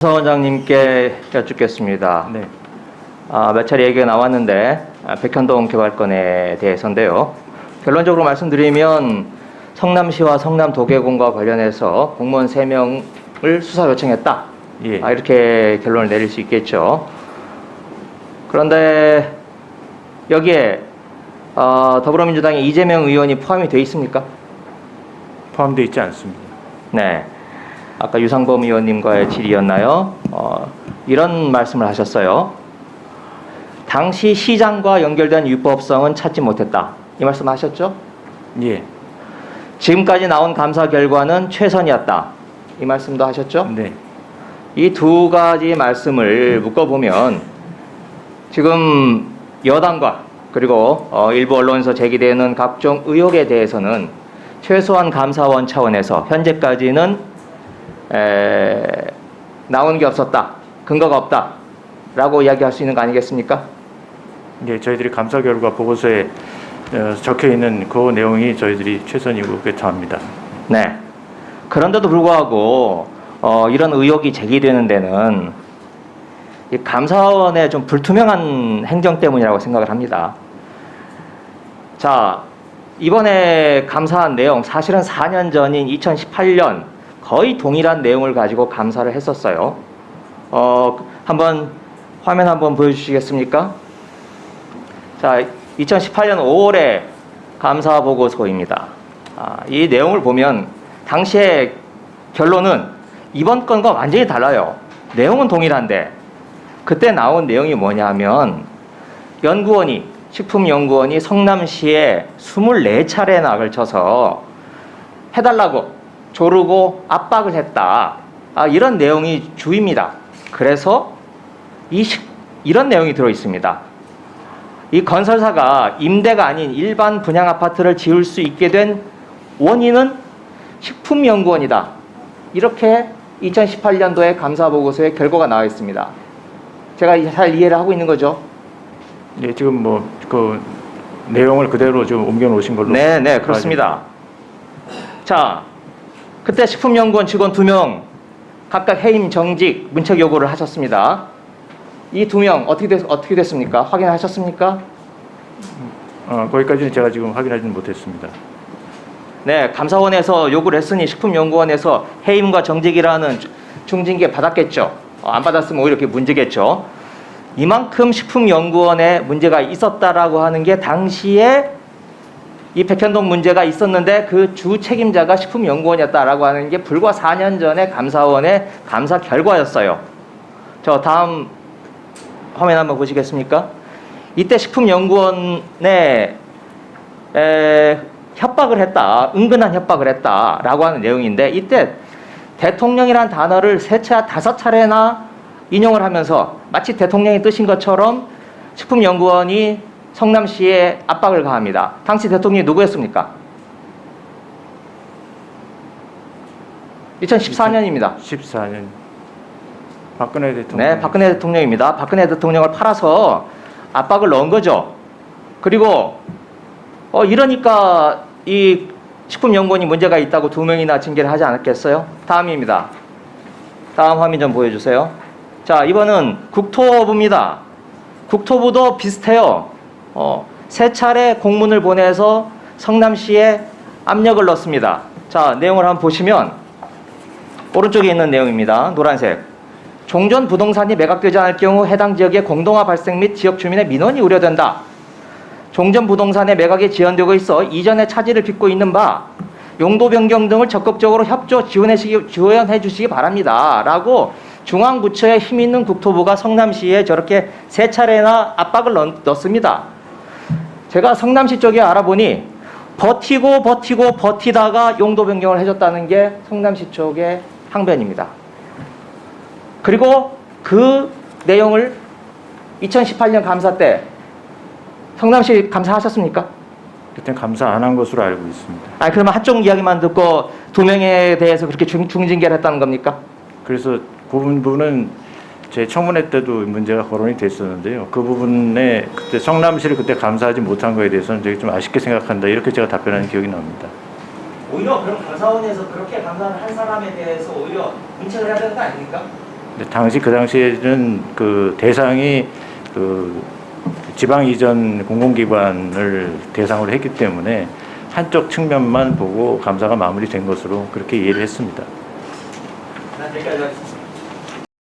감사원장님께 여쭙겠습니다. 네. 몇 차례 얘기가 나왔는데 백현동 개발건에 대해서인데요. 결론적으로 말씀드리면 성남시와 성남도계공과 관련해서 공무원 3명을 수사 요청했다. 예. 이렇게 결론을 내릴 수 있겠죠. 그런데 여기에 더불어민주당의 이재명 의원이 포함이 되어 있습니까? 포함되어 있지 않습니다. 네. 아까 유상범 의원님과의 질의였나요? 이런 말씀을 하셨어요. 당시 시장과 연결된 위법성은 찾지 못했다. 이 말씀 하셨죠? 예. 지금까지 나온 감사 결과는 최선이었다. 이 말씀도 하셨죠? 네. 이 두 가지 말씀을 묶어보면 지금 여당과 그리고 일부 언론에서 제기되는 각종 의혹에 대해서는 최소한 감사원 차원에서 현재까지는 나온 게 없었다. 근거가 없다. 라고 이야기할 수 있는 거 아니겠습니까? 예, 저희들이 감사 결과 보고서에 적혀 있는 그 내용이 저희들이 최선이고 그렇게 합니다. 네. 그런데도 불구하고 이런 의혹이 제기되는 데는 이 감사원의 좀 불투명한 행정 때문이라고 생각을 합니다. 자, 이번에 감사한 내용 사실은 4년 전인 2018년 거의 동일한 내용을 가지고 감사를 했었어요. 한번 화면 한번 보여주시겠습니까? 자, 2018년 5월에 감사 보고서입니다. 이 내용을 보면 당시의 결론은 이번 건과 완전히 달라요. 내용은 동일한데 그때 나온 내용이 뭐냐면 식품연구원이 성남시에 24차례나 걸쳐서 해달라고 조르고 압박을 했다. 이런 내용이 주입니다. 그래서 이런 내용이 들어있습니다. 이 건설사가 임대가 아닌 일반 분양 아파트를 지을 수 있게 된 원인은 식품연구원이다. 이렇게 2018년도에 감사보고서에 결과가 나와 있습니다. 제가 잘 이해를 하고 있는 거죠? 네, 지금 그 내용을 그대로 좀 옮겨 놓으신 걸로. 네, 그렇습니다. 자, 그때 식품연구원 직원 2명 각각 해임 정직 문책 요구를 하셨습니다. 이 2명 어떻게 됐습니까? 확인하셨습니까? 거기까지는 제가 지금 확인하지는 못했습니다. 네, 감사원에서 요구를 했으니 식품연구원에서 해임과 정직이라는 중징계 받았겠죠. 안 받았으면 오히려 이렇게 문제겠죠. 이만큼 식품연구원에 문제가 있었다라고 하는 게 당시에 이 백현동 문제가 있었는데 그 주 책임자가 식품연구원이었다라고 하는 게 불과 4년 전에 감사원의 감사 결과였어요. 저 다음 화면 한번 보시겠습니까? 이때 식품연구원에 협박을 했다. 은근한 협박을 했다라고 하는 내용인데 이때 대통령이란 단어를 3차례 5차례나 인용을 하면서 마치 대통령이 뜻인 것처럼 식품연구원이 성남시에 압박을 가합니다. 당시 대통령이 누구였습니까? 2014년입니다. 14년. 박근혜 대통령. 네, 박근혜 대통령입니다. 박근혜 대통령을 팔아서 압박을 넣은 거죠. 그리고 이러니까 이 식품연구원이 문제가 있다고 2명이나 징계를 하지 않았겠어요? 다음입니다. 다음 화면 좀 보여주세요. 자, 이번은 국토부입니다. 국토부도 비슷해요. 3차례 공문을 보내서 성남시에 압력을 넣습니다. 자, 내용을 한번 보시면 오른쪽에 있는 내용입니다. 노란색. 종전 부동산이 매각되지 않을 경우 해당 지역의 공동화 발생 및 지역 주민의 민원이 우려된다. 종전 부동산의 매각이 지연되고 있어 이전에 차질을 빚고 있는 바 용도 변경 등을 적극적으로 협조 지원해 주시기 바랍니다. 라고 중앙부처에 힘 있는 국토부가 성남시에 저렇게 3차례나 압박을 넣습니다. 제가 성남시 쪽에 알아보니 버티다가 용도 변경을 해줬다는 게 성남시 쪽의 항변입니다. 그리고 그 내용을 2018년 감사 때 성남시 감사하셨습니까? 그때 감사 안 한 것으로 알고 있습니다. 그러면 한쪽 이야기만 듣고 2명에 대해서 그렇게 중징계를 했다는 겁니까? 그래서 그 부분은 제 청문회 때도 문제가 거론이 됐었는데요. 그 부분에 그때 성남시를 그때 감사하지 못한 거에 대해서는 되게 좀 아쉽게 생각한다. 이렇게 제가 답변한 기억이 납니다. 오히려 그럼 감사원에서 그렇게 감사를 한 사람에 대해서 오히려 문책을 해야 되는 거 아닙니까? 근데 그 당시에는 그 대상이 그 지방 이전 공공기관을 대상으로 했기 때문에 한쪽 측면만 보고 감사가 마무리된 것으로 그렇게 이해를 했습니다. 난 여기까지 하겠습니다.